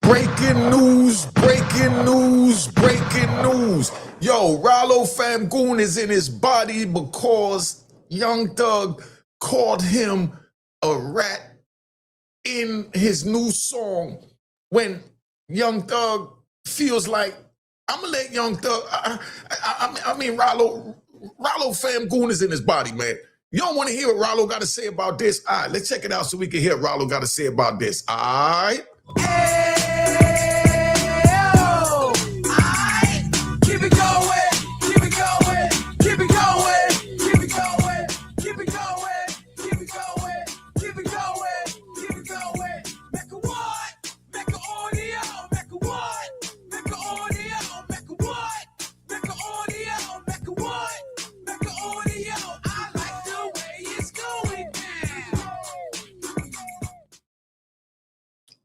Breaking news, breaking news, breaking news. Yo, Ralo Famgoon is in his body because Young Thug called him a rat in his new song. When Young Thug feels like, I'm gonna let Young Thug, Ralo Famgoon is in his body, man. You don't want to hear what Ralo got to say about this? All right, let's check it out so we can hear what Ralo got to say about this. All right?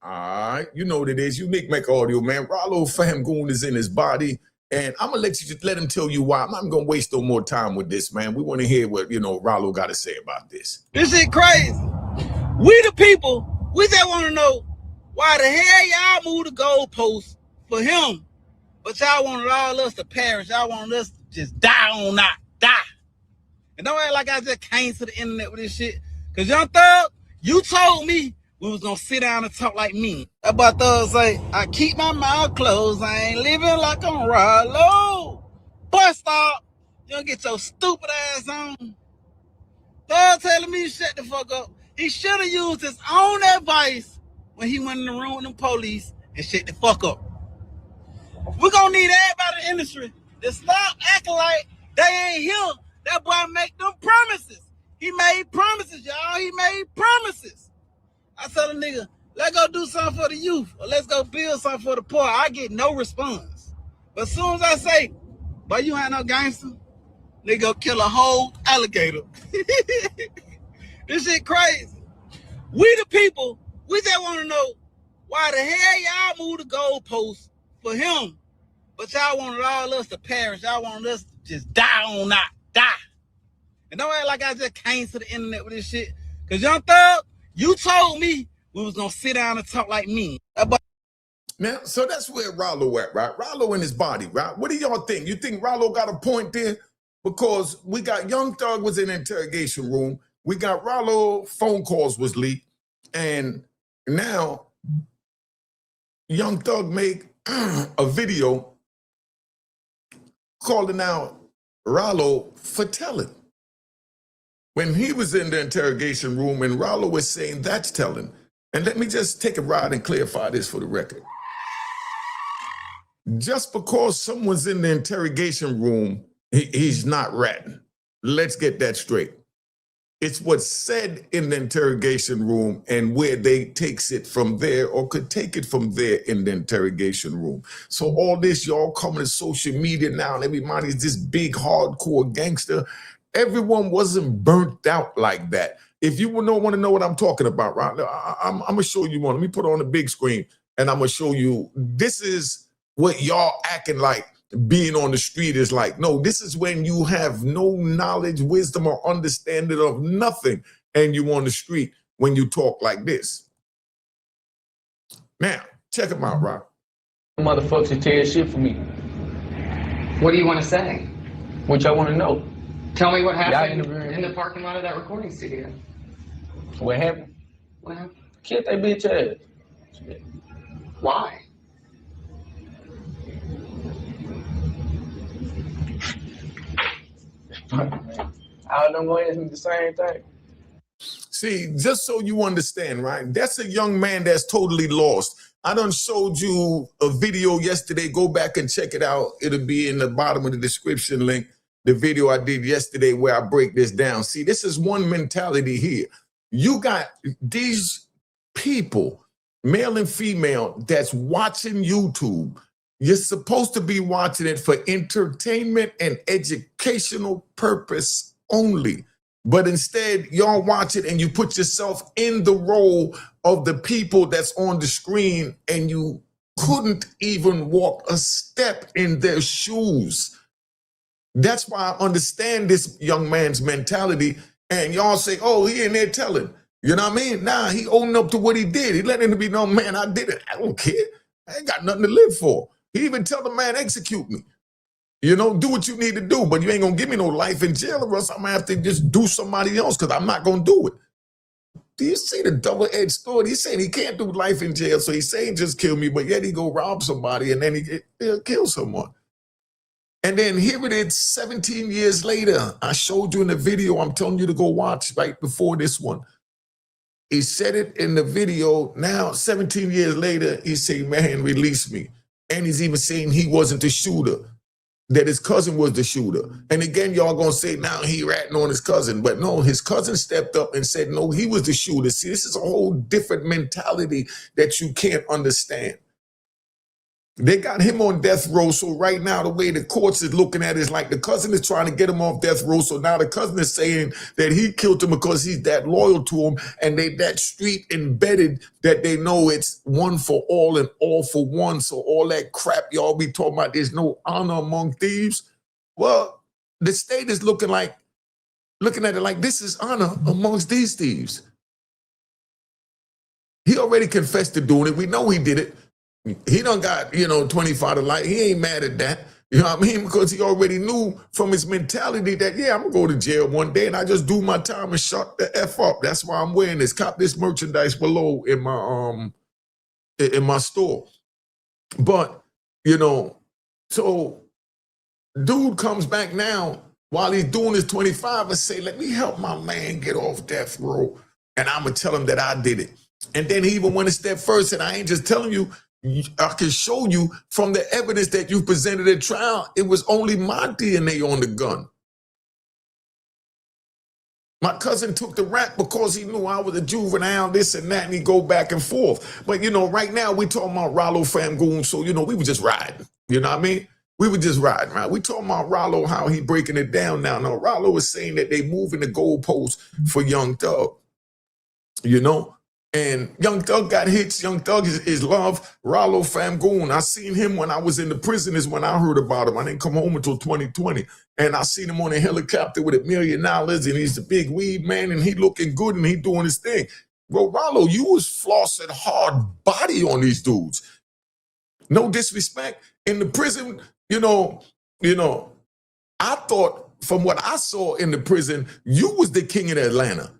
All right, you know what it is. Unique Mecca audio, man. Ralo Famgoon is in his body, and I'm gonna let him tell you why. I'm not gonna waste no more time with this, man. We want to hear what Ralo got to say about this. This shit crazy. We the people, we just want to know why the hell y'all moved the goalposts for him, but y'all wanted all us to perish. Y'all wanted us to just die on not die. And don't act like I just came to the internet with this shit. Cause Young Thug, you told me we was gonna sit down and talk like me. About Thug say, I keep my mouth closed, I ain't living like I'm Ralo. Bust stop, you don't get your stupid ass on. Thug telling me to shut the fuck up. He should have used his own advice when he went in the room with them police and shut the fuck up. We're gonna need everybody in the industry to stop acting like they ain't here. That boy make them promises. He made promises, y'all. He made promises. I tell a nigga, let's go do something for the youth, or let's go build something for the poor. I get no response. But as soon as I say, boy, you ain't no gangster, they go kill a whole alligator. This shit crazy. We the people, we just want to know why the hell y'all moved the goalposts for him, but y'all wanted all us to perish. Y'all wanted us to just die on not die. And don't act like I just came to the internet with this shit. Cause Young Thug, you told me we was gonna sit down and talk like me. Now, so that's where Ralo at, right? Ralo in his body, right? What do y'all think? You think Ralo got a point there? Because we got Young Thug was in the interrogation room. We got Ralo phone calls was leaked. And now Young Thug made a video calling out Ralo for telling. When he was in the interrogation room and Ralo was saying that's telling. And let me just take a ride and clarify this for the record. Just because someone's in the interrogation room, he's not ratting. Let's get that straight. It's what's said in the interrogation room and where they takes it from there or could take it from there in the interrogation room. So all this, y'all coming to social media now and everybody's this big hardcore gangster. Everyone wasn't burnt out like that. If you don't want to know what I'm talking about, right? I'm going to show you one. Let me put it on the big screen and I'm going to show you. This is what y'all acting like being on the street is like. No, this is when you have no knowledge, wisdom, or understanding of nothing and you on the street when you talk like this. Now, check them out, Rob. Motherfuckers tear shit for me. What do you want to say? What y'all want to know? Tell me what happened in the parking lot of that recording studio. What happened? What happened? Killed that bitch ass. Why? All them gonna ask me the same thing. See, just so you understand, right? That's a young man that's totally lost. I done showed you a video yesterday. Go back and check it out. It'll be in the bottom of the description link. The video I did yesterday where I break this down. See, this is one mentality here. You got these people, male and female, that's watching YouTube. You're supposed to be watching it for entertainment and educational purpose only. But instead, y'all watch it and you put yourself in the role of the people that's on the screen and you couldn't even walk a step in their shoes. That's why I understand this young man's mentality. And y'all say, oh, he in there telling. You know what I mean? Nah, he owned up to what he did. He let him be, no, man, I did it. I don't care. I ain't got nothing to live for. He even tell the man, execute me. You know, do what you need to do, but you ain't gonna give me no life in jail, or else I'm gonna have to just do somebody else because I'm not gonna do it. Do you see the double-edged sword? He's saying he can't do life in jail, so he's saying just kill me, but yet he go rob somebody and then he'll kill someone. And then here it is 17 years later. I showed you in the video, I'm telling you to go watch right before this one. He said it in the video. Now, 17 years later, he say, man, release me. And he's even saying he wasn't the shooter, that his cousin was the shooter. And again, y'all gonna say now he ratting on his cousin, but no, his cousin stepped up and said, no, he was the shooter. See, this is a whole different mentality that you can't understand. They got him on death row, so right now the way the courts is looking at it is like the cousin is trying to get him off death row, so now the cousin is saying that he killed him because he's that loyal to him, and they that street embedded that they know it's one for all and all for one, so all that crap y'all be talking about, there's no honor among thieves. Well, the state is looking at it like this is honor amongst these thieves. He already confessed to doing it. We know he did it. He done got, 25 to life. He ain't mad at that. You know what I mean? Because he already knew from his mentality that, yeah, I'm going to go to jail one day and I just do my time and shut the F up. That's why I'm wearing this. Cop this merchandise below in my store. But, so dude comes back now while he's doing his 25 and say, let me help my man get off death row. And I'm going to tell him that I did it. And then he even went a step further and I ain't just telling you, I can show you from the evidence that you presented at trial, it was only my DNA on the gun. My cousin took the rap because he knew I was a juvenile, this and that, and he go back and forth. But, right now we talking about Ralo fam goon, so, we were just riding. You know what I mean? We were just riding, right? We talking about Ralo, how he breaking it down now. Now, Ralo is saying that they moving the goalposts for Young Thug, And Young Thug got hits. Young Thug is love. Ralo fam goon. I seen him when I was in the prison is when I heard about him. I didn't come home until 2020. And I seen him on a helicopter with $1 million and he's the big weed man and he looking good and he doing his thing. Bro, Ralo, you was flossing hard body on these dudes. No disrespect. In the prison, I thought from what I saw in the prison, you was the king of Atlanta.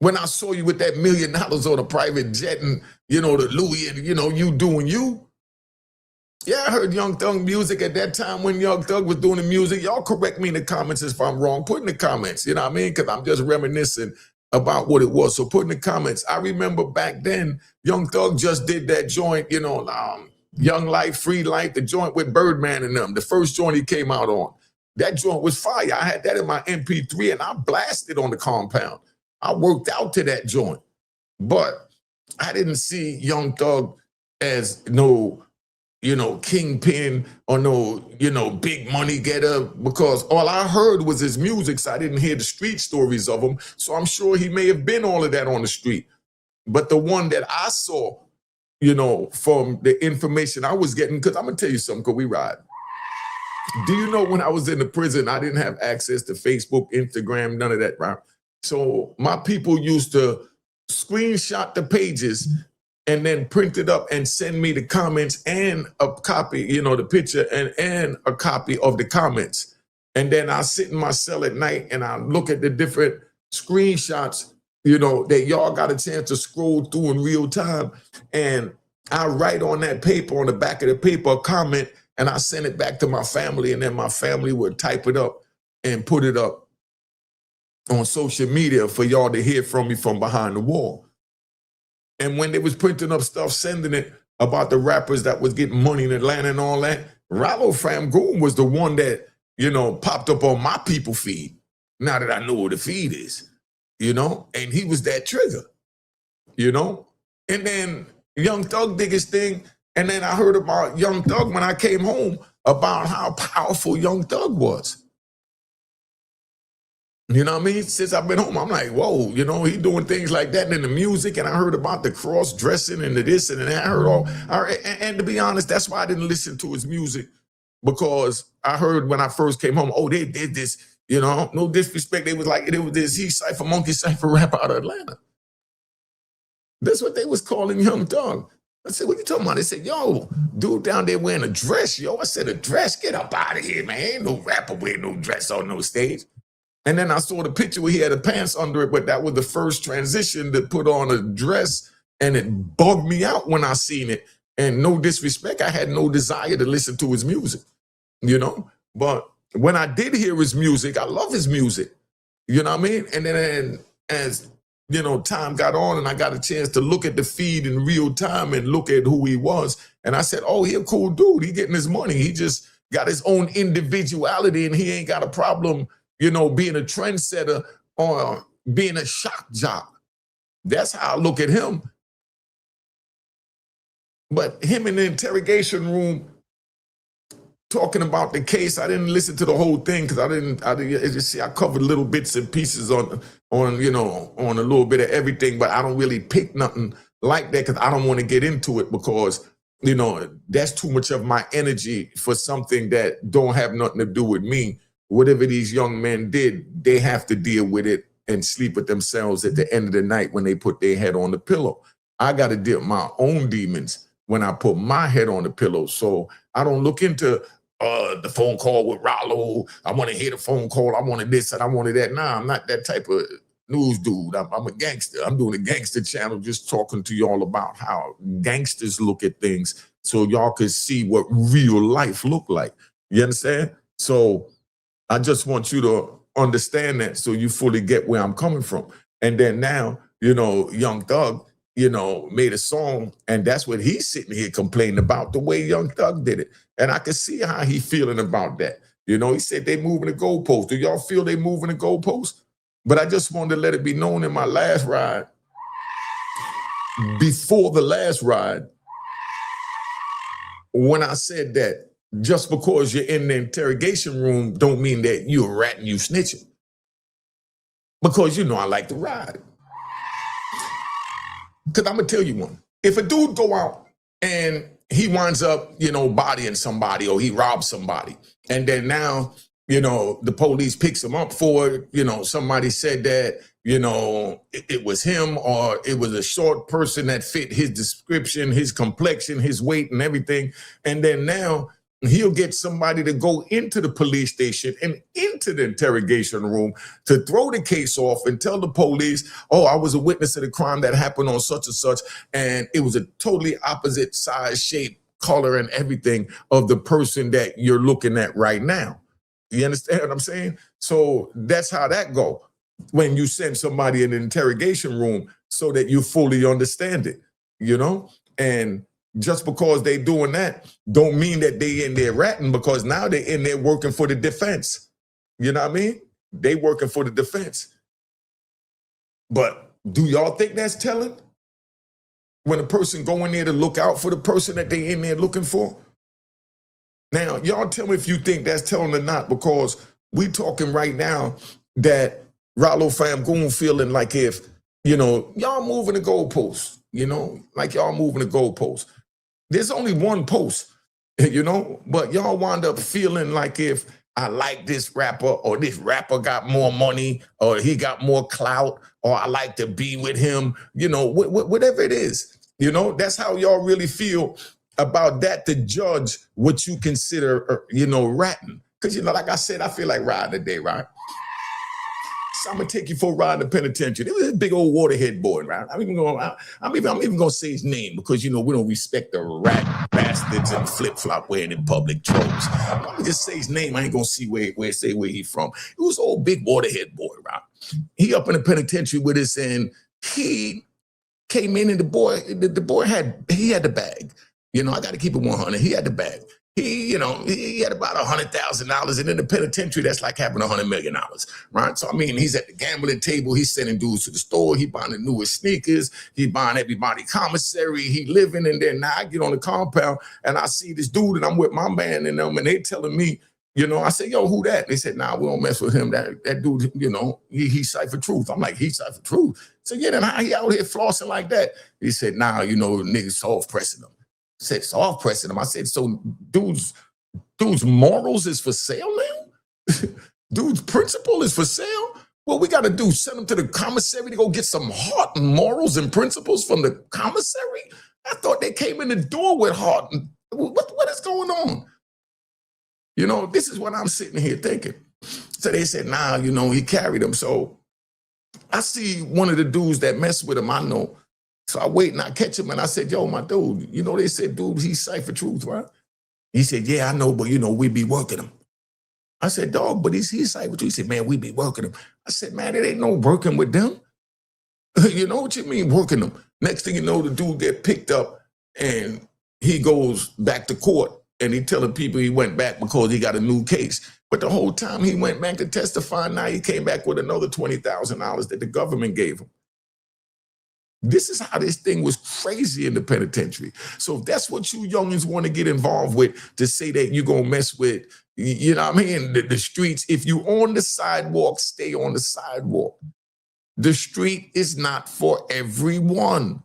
When I saw you with that $1 million on a private jet and, the Louis and, you doing you. Yeah, I heard Young Thug music at that time when Young Thug was doing the music. Y'all correct me in the comments if I'm wrong. Put in the comments, you know what I mean? Because I'm just reminiscing about what it was. So put in the comments. I remember back then, Young Thug just did that joint, Young Life, Free Life, the joint with Birdman and them. The first joint he came out on. That joint was fire. I had that in my MP3 and I blasted on the compound. I worked out to that joint, but I didn't see Young Thug as no, kingpin or no, big money getter because all I heard was his music, so I didn't hear the street stories of him. So I'm sure he may have been all of that on the street. But the one that I saw, from the information I was getting, because I'm going to tell you something, because we ride. Do you know when I was in the prison, I didn't have access to Facebook, Instagram, none of that, right? So my people used to screenshot the pages and then print it up and send me the comments and a copy, the picture and a copy of the comments. And then I sit in my cell at night and I look at the different screenshots, that y'all got a chance to scroll through in real time. And I write on that paper, on the back of the paper, a comment, and I send it back to my family. And then my family would type it up and put it up on social media for y'all to hear from me from behind the wall. And when they was printing up stuff, sending it about the rappers that was getting money in Atlanta and all that, Ralo fam goon was the one that, popped up on my people feed. Now that I know what the feed is, and he was that trigger, And then Young Thug did his thing. And then I heard about Young Thug when I came home about how powerful Young Thug was. You know what I mean? Since I've been home, I'm like, whoa, he doing things like that in the music. And I heard about the cross-dressing and the this and that. I heard all. And to be honest, that's why I didn't listen to his music. Because I heard when I first came home, oh, they did this, no disrespect. They was like, it was this he-cypher, monkey cypher rap out of Atlanta. That's what they was calling Young Thug. I said, what you talking about? They said, yo, dude down there wearing a dress, yo. I said, a dress? Get up out of here, man. Ain't no rapper wearing no dress on no stage. And then I saw the picture where he had the pants under it, but that was the first transition to put on a dress, and it bugged me out when I seen it. And no disrespect, I had no desire to listen to his music, you know? But when I did hear his music, I love his music, you know what I mean? And then as you know, time got on and I got a chance to look at the feed in real time and look at who he was. And I said, oh, he a cool dude. He getting his money. He just got his own individuality and he ain't got a problem, you know, being a trendsetter or being a shock jock. That's how I look at him. But him in the interrogation room talking about the case, I didn't listen to the whole thing because I just see I covered little bits and pieces on you know, on a little bit of everything, but I don't really pick nothing like that because I don't want to get into it because, you know, that's too much of my energy for something that don't have nothing to do with me. Whatever these young men did, they have to deal with it and sleep with themselves at the end of the night when they put their head on the pillow. I got to deal with my own demons when I put my head on the pillow. So I don't look into the phone call with Ralo. I want to hear the phone call. I wanted this and I wanted that. Nah, I'm not that type of news dude. I'm a gangster. I'm doing a gangster channel just talking to y'all about how gangsters look at things so y'all could see what real life look like. You understand? So I just want you to understand that so you fully get where I'm coming from. And then now, you know, Young Thug, you know, made a song, and that's what he's sitting here complaining about, the way Young Thug did it. And I can see how he feeling about that. You know, he said they moving the goalposts. Do y'all feel they moving the goalposts? But I just wanted to let it be known in my last ride, before the last ride, when I said that just because you're in the interrogation room don't mean that you're a rat and you snitching. Because, you know, I like to ride. Because I'm going to tell you one. If a dude go out and he winds up, you know, bodying somebody or he robs somebody, and then now, you know, the police picks him up for it, you know, somebody said that, you know, it was him or it was a short person that fit his description, his complexion, his weight and everything. And then now he'll get somebody to go into the police station and into the interrogation room to throw the case off and tell the police, oh, I was a witness to the crime that happened on such and such, and it was a totally opposite size, shape, color, and everything of the person that you're looking at right now. You understand what I'm saying? So that's how that go when you send somebody in an interrogation room so that you fully understand it, you know? And just because they doing that don't mean that they in there ratting, because now they in there working for the defense. You know what I mean? They working for the defense. But do y'all think that's telling? When a person go in there to look out for the person that they in there looking for? Now, y'all tell me if you think that's telling or not, because we talking right now that Ralo fam Goon feeling like if, you know, y'all moving the goalposts, you know, like y'all moving the goalposts. There's only one post, you know, but y'all wind up feeling like if I like this rapper or this rapper got more money or he got more clout or I like to be with him, you know, whatever it is, you know, that's how y'all really feel about that to judge what you consider, you know, ratting. Because, you know, like I said, I feel like riding today, right? So I'm gonna take you for a ride in the penitentiary. There was a big old waterhead boy, right? I'm even gonna say his name because, you know, we don't respect the rat bastards and flip-flop wearing in public trolls. I'm gonna just say his name. I ain't gonna see where he from. It was old big waterhead boy, right? He up in the penitentiary with us, and he came in, and the boy had the bag. You know, I got to keep it 100. He had the bag. He had about $100,000, and in the penitentiary, that's like having $100 million, right? So, I mean, he's at the gambling table. He's sending dudes to the store. He buying the newest sneakers. He buying everybody commissary. He living in there. Now I get on the compound, and I see this dude, and I'm with my man and them, and they telling me, you know, I said, yo, who that? They said, nah, we don't mess with him. That dude, you know, he Cypher Truth. I'm like, he Cypher Truth? So, yeah, then how he out here flossing like that? He said, nah, you know, niggas soft pressing him. I said, soft pressing him. I said, so dude's morals is for sale now? Dude's principle is for sale? What we got to do, send him to the commissary to go get some heart and morals and principles from the commissary? I thought they came in the door with heart. What is going on? You know, this is what I'm sitting here thinking. So they said, nah, you know, he carried him. So I see one of the dudes that mess with him, I know. So I wait and I catch him and I said, yo, my dude, you know, they said, dude, he's Cypher Truth, right? He said, yeah, I know, but you know, we be working him. I said, dog, but he's Cypher Truth. He said, man, we be working him. I said, man, it ain't no working with them. You know what you mean, working them? Next thing you know, the dude get picked up and he goes back to court and he telling people he went back because he got a new case. But the whole time he went back to testify, now he came back with another $20,000 that the government gave him. This is how this thing was crazy in the penitentiary. So if that's what you youngins want to get involved with, to say that you're going to mess with, you know what I mean, the streets, if you on the sidewalk, stay on the sidewalk. The street is not for everyone.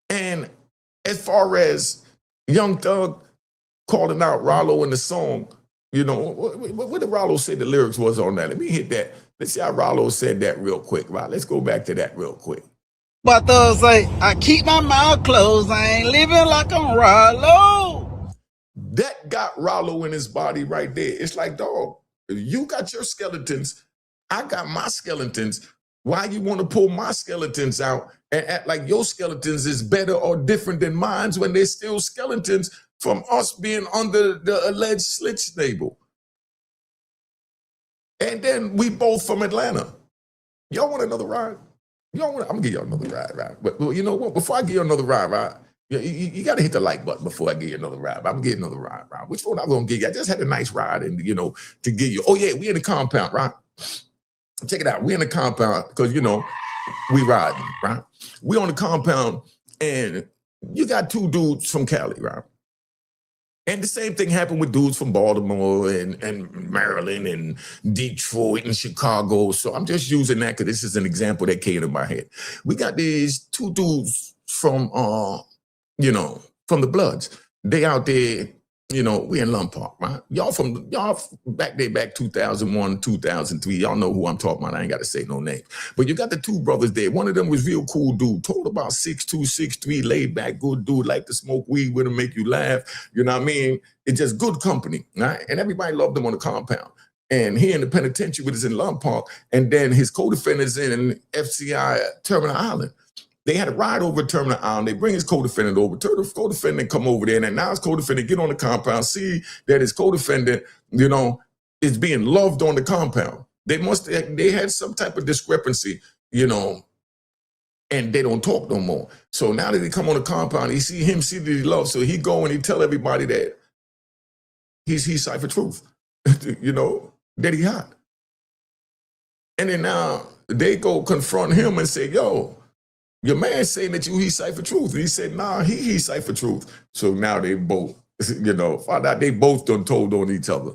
And as far as Young Thug calling out Ralo in the song, you know, what did Ralo say the lyrics was on that? Let me hit that. Let's see how Ralo said that real quick, right? Let's go back to that real quick. But Thug say, I keep my mouth closed, I ain't living like I'm Ralo. That got Ralo in his body right there. It's like, dog, you got your skeletons, I got my skeletons. Why you want to pull my skeletons out and act like your skeletons is better or different than mine when they're still skeletons from us being under the alleged Snitch label? And then we both from Atlanta. Y'all want another ride? I'm gonna give y'all another ride, right? But you know what? Before I give you another ride, right? You got to hit the like button before I give you another ride. I'm getting another ride, right? Which one I'm gonna give you? I just had a nice ride, and you know, to give you. Oh yeah, we in the compound, right? Check it out. We in the compound because you know we riding, right? We on the compound, and you got two dudes from Cali, right? And the same thing happened with dudes from Baltimore and Maryland and Detroit and Chicago. So I'm just using that because this is an example that came to my head. We got these two dudes from, you know, from the Bloods. They out there, you know, we in Lund Park, right? Y'all back there, back 2001, 2003. Y'all know who I'm talking about. I ain't got to say no name. But you got the two brothers there. One of them was real cool dude. Told about 6'2", 6'3", laid back, good dude. Like to smoke weed with him, make you laugh. You know what I mean? It's just good company, right? And everybody loved him on the compound. And he in the penitentiary was in Lund Park. And then his co-defendants in FCI Terminal Island. They had a ride over Terminal Island. They bring his co-defendant over. The co-defendant come over there, and now his co-defendant get on the compound, see that his co-defendant, you know, is being loved on the compound. They had some type of discrepancy, you know, and they don't talk no more. So now that they come on the compound, he see that he loves, so he go and he tell everybody that he's Cypher Truth, you know, that he hot. And then now they go confront him and say, yo, your man saying that he's Cypher Truth. And he said, nah, he's Cypher Truth. So now they both, you know, found out they both done told on each other.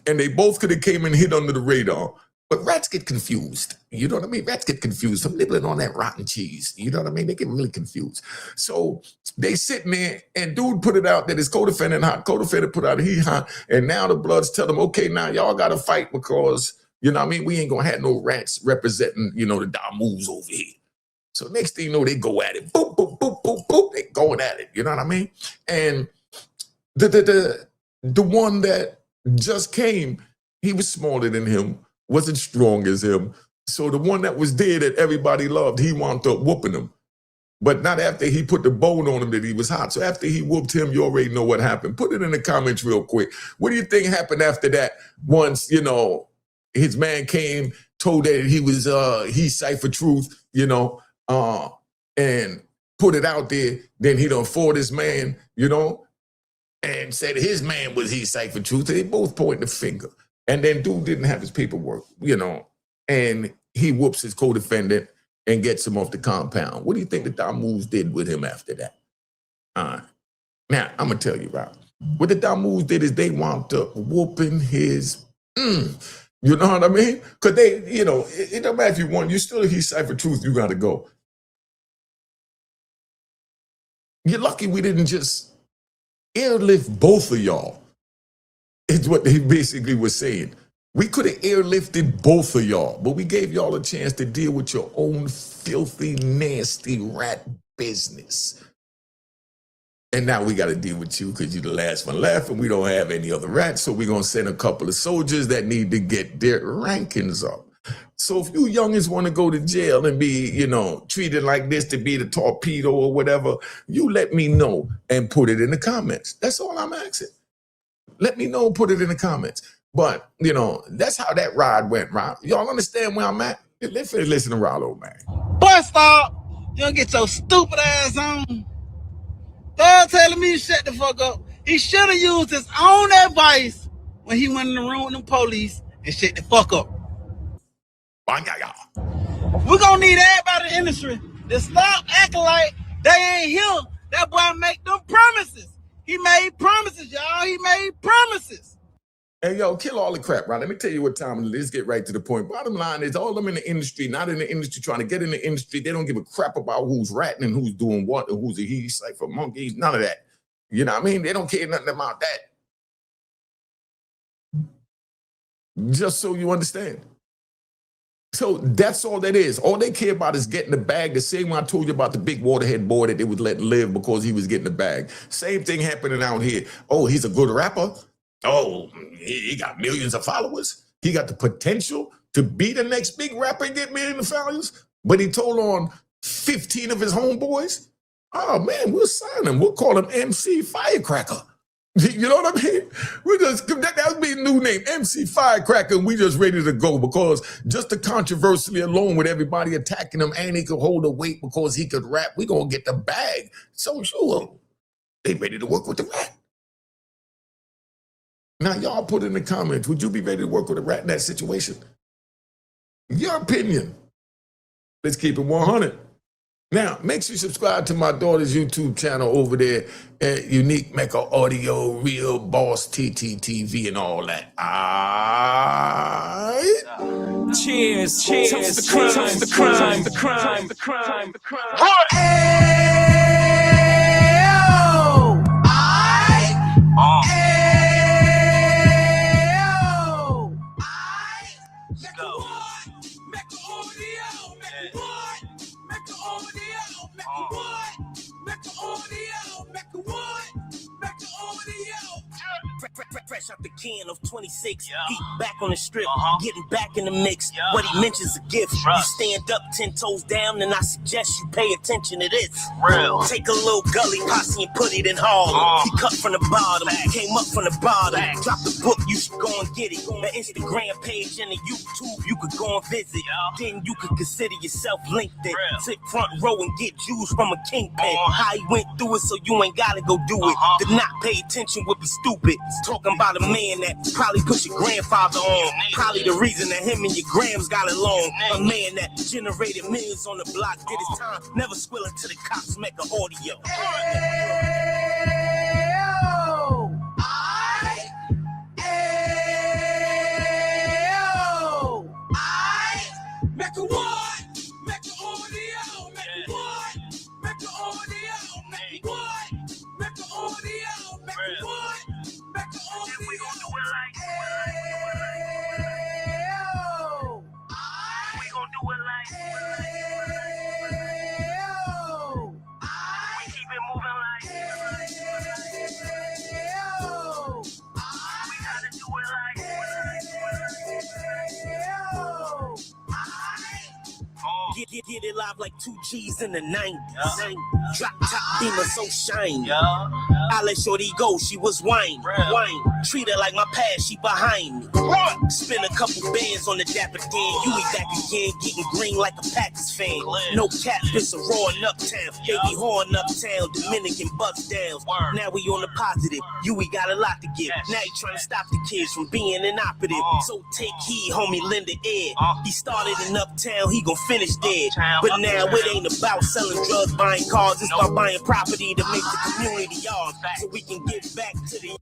And they both could have came and hit under the radar. But rats get confused. You know what I mean? Rats get confused. I'm nibbling on that rotten cheese. You know what I mean? They get really confused. So they sitting there and dude put it out that his co-defendant hot. Co-defendant put out he hot. And now the Bloods tell them, okay, now y'all got to fight because, you know what I mean? We ain't going to have no rats representing, you know, the Damus over here. So next thing you know, they go at it. Boop, boop, boop, boop, boop. They going at it. You know what I mean? And the one that just came, he was smaller than him, wasn't strong as him. So the one that was there that everybody loved, he wound up whooping him. But not after he put the bone on him that he was hot. So after he whooped him, you already know what happened. Put it in the comments real quick. What do you think happened after that? Once, you know, his man came, told that he was, he's Cypher Truth, you know, and put it out there, then he done fought his man, you know, and said his man was he Cypher Truth. They both pointing the finger. And then dude didn't have his paperwork, you know, and he whoops his co-defendant and gets him off the compound. What do you think the Damus did with him after that? Now, I'm going to tell you, Rob. What the Damus did is they wound up whooping his, you know what I mean? Because they, you know, it don't matter if you want, you still, if he's Cypher Truth, you got to go. You're lucky we didn't just airlift both of y'all. It's what they basically were saying. We could have airlifted both of y'all, but we gave y'all a chance to deal with your own filthy, nasty rat business. And now we got to deal with you because you're the last one left and we don't have any other rats. So we're going to send a couple of soldiers that need to get their rankings up. So if you youngins want to go to jail and be, you know, treated like this to be the torpedo or whatever, you let me know and put it in the comments. That's all I'm asking. Let me know and put it in the comments. But, you know, that's how that ride went, right? Y'all understand where I'm at? Let's listen to Ralo, man. Bus stop. You don't get your stupid ass on. Thug telling me to shut the fuck up. He should have used his own advice when he went in the room with the police and shut the fuck up. We're gonna need everybody in the industry to stop acting like they ain't here. That boy make them promises. He made promises, y'all. He made promises. Hey, yo, kill all the crap, right? Let me tell you what time it is. Let's get right to the point. Bottom line is all of them in the industry, not in the industry, trying to get in the industry. They don't give a crap about who's ratting and who's doing what and who's a he, cipher, monkeys, none of that. You know what I mean? They don't care nothing about that. Just so you understand. So that's all that is. All they care about is getting the bag. The same way I told you about the big waterhead boy that they would let live because he was getting the bag. Same thing happening out here. Oh, he's a good rapper. Oh, he got millions of followers. He got the potential to be the next big rapper and get millions of followers. But he told on 15 of his homeboys. Oh, man, we'll sign him. We'll call him MC Firecracker. You know what I mean? We just that would be a new name, MC Firecracker, and we just ready to go because just the controversy alone with everybody attacking him and he could hold a weight because he could rap, we gonna get the bag. So sure, they ready to work with the rat. Now y'all put in the comments, would you be ready to work with a rat in that situation? Your opinion. Let's keep it 100. Now, make sure you subscribe to my daughter's YouTube channel over there at Unique Mecca Audio, Real Boss TTTV and all that. Cheers, cheers, toast the crime, toast the crime, the crime, the crime, the crime. Fresh out the can of 26, beat back on the strip, getting back in the mix. What he mentions a gift. You stand up 10 toes down, and I suggest you pay attention to this. Take a little gully posse and put it in Harlem. He cut from the bottom, came up from the bottom. Drop the book, you should go and get it. The Instagram page and the YouTube, you could go and visit. Then you could consider yourself linked in. Sit front row and get Jews from a kingpin. How he went through it, so you ain't gotta go do it. To not pay attention would be stupid. Talking about a man that probably put your grandfather on. Probably the reason that him and your grams got along. A man that generated millions on the block, did his time, never squealing to the cops, make an audio. Make a what? Make a audio. Make a what? Make a audio. Make a what? Make a audio. Make a what? Make a audio. We gon' do it like. We gon' do it like. We keep it moving like. We gotta do it like. Get it live like 2 G's in the 90s. Drop top demon so shiny. I let shorty go, she was wine. Treat her like my past, she behind me. Spin a couple bands on the dapper Dan. You ain't back again, getting green like a Packers fan. No cap, it's a roaring uptown. Baby horn uptown, Dominican bust downs. Now we on the positive, you ain't got a lot to give. Now you trying to stop the kids from being inoperative. So take heed, homie, lend a ear. He started in uptown, he gon' finish dead. But now it ain't about selling drugs, buying cars. It's about buying property to make the community ours. So we can get back to the